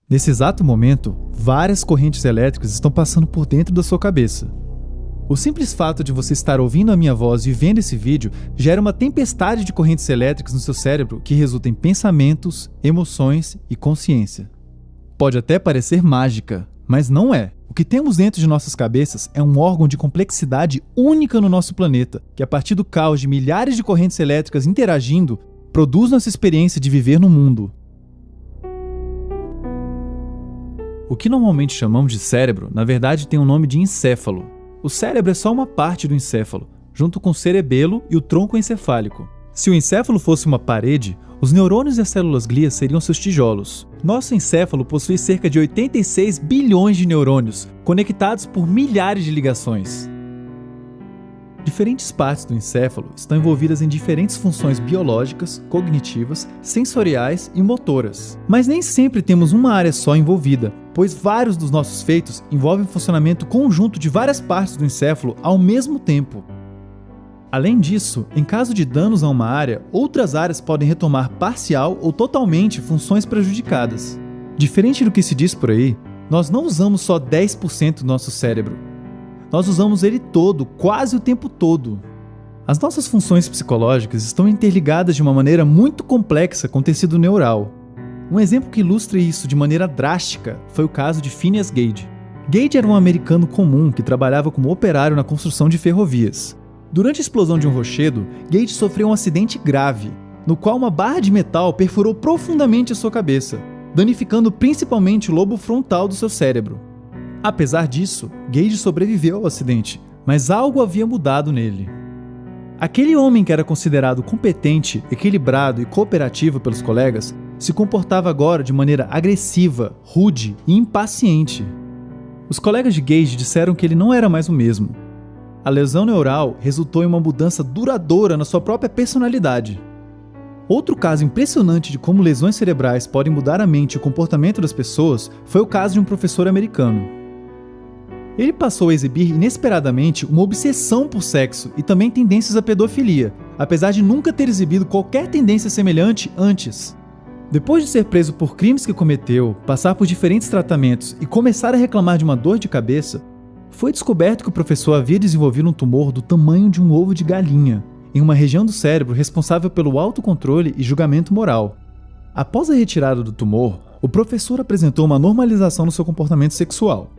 Nesse exato momento, várias correntes elétricas estão passando por dentro da sua cabeça. O simples fato de você estar ouvindo a minha voz e vendo esse vídeo gera uma tempestade de correntes elétricas no seu cérebro que resulta em pensamentos, emoções e consciência. Pode até parecer mágica, mas não é. O que temos dentro de nossas cabeças é um órgão de complexidade única no nosso planeta, que a partir do caos de milhares de correntes elétricas interagindo, produz nossa experiência de viver no mundo. O que normalmente chamamos de cérebro, na verdade tem o nome de encéfalo. O cérebro é só uma parte do encéfalo, junto com o cerebelo e o tronco encefálico. Se o encéfalo fosse uma parede, os neurônios e as células glia seriam seus tijolos. Nosso encéfalo possui cerca de 86 bilhões de neurônios, conectados por milhares de ligações. Diferentes partes do encéfalo estão envolvidas em diferentes funções biológicas, cognitivas, sensoriais e motoras. Mas nem sempre temos uma área só envolvida, pois vários dos nossos feitos envolvem o funcionamento conjunto de várias partes do encéfalo ao mesmo tempo. Além disso, em caso de danos a uma área, outras áreas podem retomar parcial ou totalmente funções prejudicadas. Diferente do que se diz por aí, nós não usamos só 10% do nosso cérebro. Nós usamos ele todo, quase o tempo todo. As nossas funções psicológicas estão interligadas de uma maneira muito complexa com o tecido neural. Um exemplo que ilustra isso de maneira drástica foi o caso de Phineas Gage. Gage era um americano comum que trabalhava como operário na construção de ferrovias. Durante a explosão de um rochedo, Gage sofreu um acidente grave, no qual uma barra de metal perfurou profundamente a sua cabeça, danificando principalmente o lobo frontal do seu cérebro. Apesar disso, Gage sobreviveu ao acidente, mas algo havia mudado nele. Aquele homem que era considerado competente, equilibrado e cooperativo pelos colegas, se comportava agora de maneira agressiva, rude e impaciente. Os colegas de Gage disseram que ele não era mais o mesmo. A lesão neural resultou em uma mudança duradoura na sua própria personalidade. Outro caso impressionante de como lesões cerebrais podem mudar a mente e o comportamento das pessoas foi o caso de um professor americano. Ele passou a exibir inesperadamente uma obsessão por sexo e também tendências à pedofilia, apesar de nunca ter exibido qualquer tendência semelhante antes. Depois de ser preso por crimes que cometeu, passar por diferentes tratamentos e começar a reclamar de uma dor de cabeça, foi descoberto que o professor havia desenvolvido um tumor do tamanho de um ovo de galinha, em uma região do cérebro responsável pelo autocontrole e julgamento moral. Após a retirada do tumor, o professor apresentou uma normalização no seu comportamento sexual.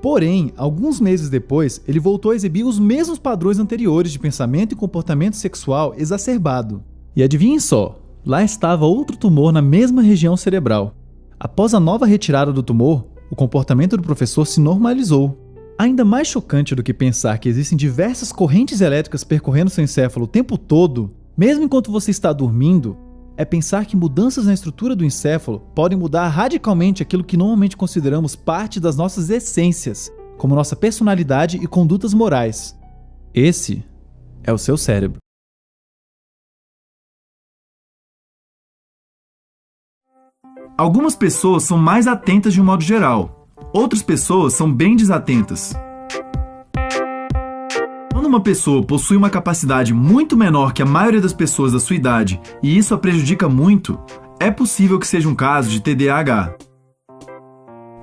Porém, alguns meses depois, ele voltou a exibir os mesmos padrões anteriores de pensamento e comportamento sexual exacerbado. E adivinhem só, lá estava outro tumor na mesma região cerebral. Após a nova retirada do tumor, o comportamento do professor se normalizou. Ainda mais chocante do que pensar que existem diversas correntes elétricas percorrendo seu encéfalo o tempo todo, mesmo enquanto você está dormindo, é pensar que mudanças na estrutura do encéfalo podem mudar radicalmente aquilo que normalmente consideramos parte das nossas essências, como nossa personalidade e condutas morais. Esse é o seu cérebro. Algumas pessoas são mais atentas de um modo geral, outras pessoas são bem desatentas. Quando uma pessoa possui uma capacidade muito menor que a maioria das pessoas da sua idade e isso a prejudica muito, é possível que seja um caso de TDAH.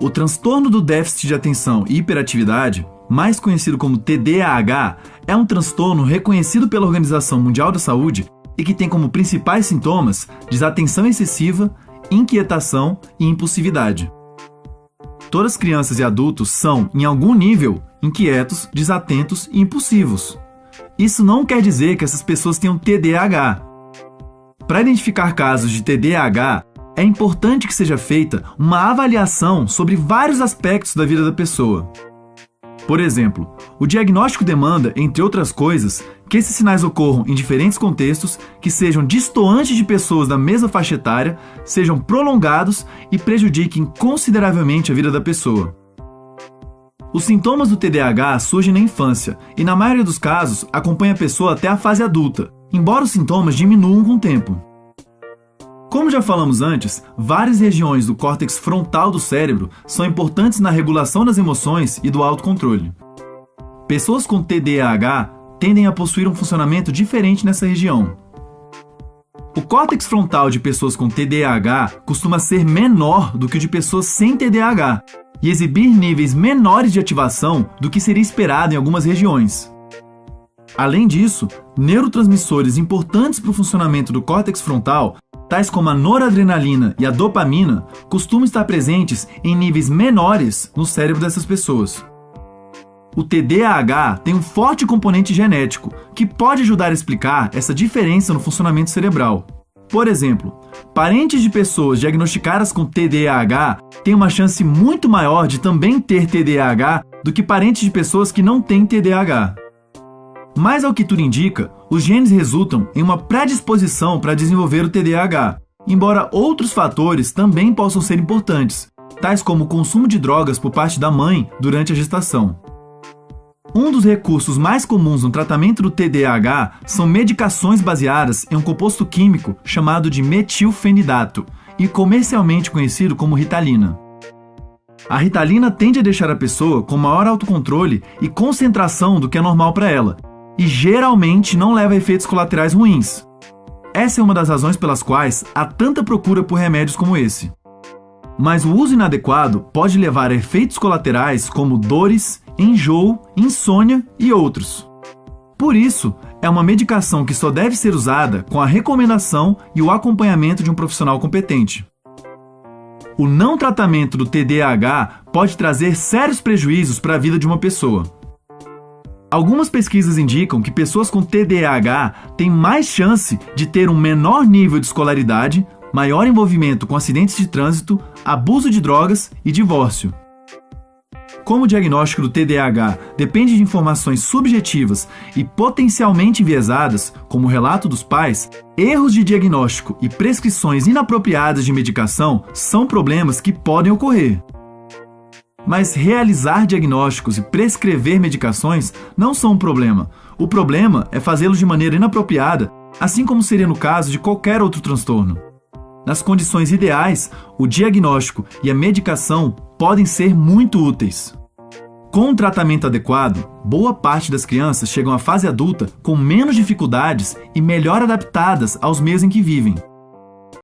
O transtorno do déficit de atenção e hiperatividade, mais conhecido como TDAH, é um transtorno reconhecido pela Organização Mundial da Saúde e que tem como principais sintomas desatenção excessiva, inquietação e impulsividade. Todas as crianças e adultos são, em algum nível, inquietos, desatentos e impulsivos. Isso não quer dizer que essas pessoas tenham TDAH. Para identificar casos de TDAH, é importante que seja feita uma avaliação sobre vários aspectos da vida da pessoa. Por exemplo, o diagnóstico demanda, entre outras coisas, que esses sinais ocorram em diferentes contextos, que sejam distoantes de pessoas da mesma faixa etária, sejam prolongados e prejudiquem consideravelmente a vida da pessoa. Os sintomas do TDAH surgem na infância e, na maioria dos casos, acompanham a pessoa até a fase adulta, embora os sintomas diminuam com o tempo. Como já falamos antes, várias regiões do córtex frontal do cérebro são importantes na regulação das emoções e do autocontrole. Pessoas com TDAH tendem a possuir um funcionamento diferente nessa região. O córtex frontal de pessoas com TDAH costuma ser menor do que o de pessoas sem TDAH e exibir níveis menores de ativação do que seria esperado em algumas regiões. Além disso, neurotransmissores importantes para o funcionamento do córtex frontal, tais como a noradrenalina e a dopamina, costumam estar presentes em níveis menores no cérebro dessas pessoas. O TDAH tem um forte componente genético, que pode ajudar a explicar essa diferença no funcionamento cerebral. Por exemplo, parentes de pessoas diagnosticadas com TDAH têm uma chance muito maior de também ter TDAH do que parentes de pessoas que não têm TDAH. Mas, ao que tudo indica, os genes resultam em uma predisposição para desenvolver o TDAH, embora outros fatores também possam ser importantes, tais como o consumo de drogas por parte da mãe durante a gestação. Um dos recursos mais comuns no tratamento do TDAH são medicações baseadas em um composto químico chamado de metilfenidato e comercialmente conhecido como Ritalina. A Ritalina tende a deixar a pessoa com maior autocontrole e concentração do que é normal para ela, e geralmente não leva a efeitos colaterais ruins. Essa é uma das razões pelas quais há tanta procura por remédios como esse. Mas o uso inadequado pode levar a efeitos colaterais como dores, enjoo, insônia e outros. Por isso, é uma medicação que só deve ser usada com a recomendação e o acompanhamento de um profissional competente. O não tratamento do TDAH pode trazer sérios prejuízos para a vida de uma pessoa. Algumas pesquisas indicam que pessoas com TDAH têm mais chance de ter um menor nível de escolaridade, maior envolvimento com acidentes de trânsito, abuso de drogas e divórcio. Como o diagnóstico do TDAH depende de informações subjetivas e potencialmente enviesadas, como o relato dos pais, erros de diagnóstico e prescrições inapropriadas de medicação são problemas que podem ocorrer. Mas realizar diagnósticos e prescrever medicações não são um problema. O problema é fazê-los de maneira inapropriada, assim como seria no caso de qualquer outro transtorno. Nas condições ideais, o diagnóstico e a medicação podem ser muito úteis. Com um tratamento adequado, boa parte das crianças chegam à fase adulta com menos dificuldades e melhor adaptadas aos meios em que vivem.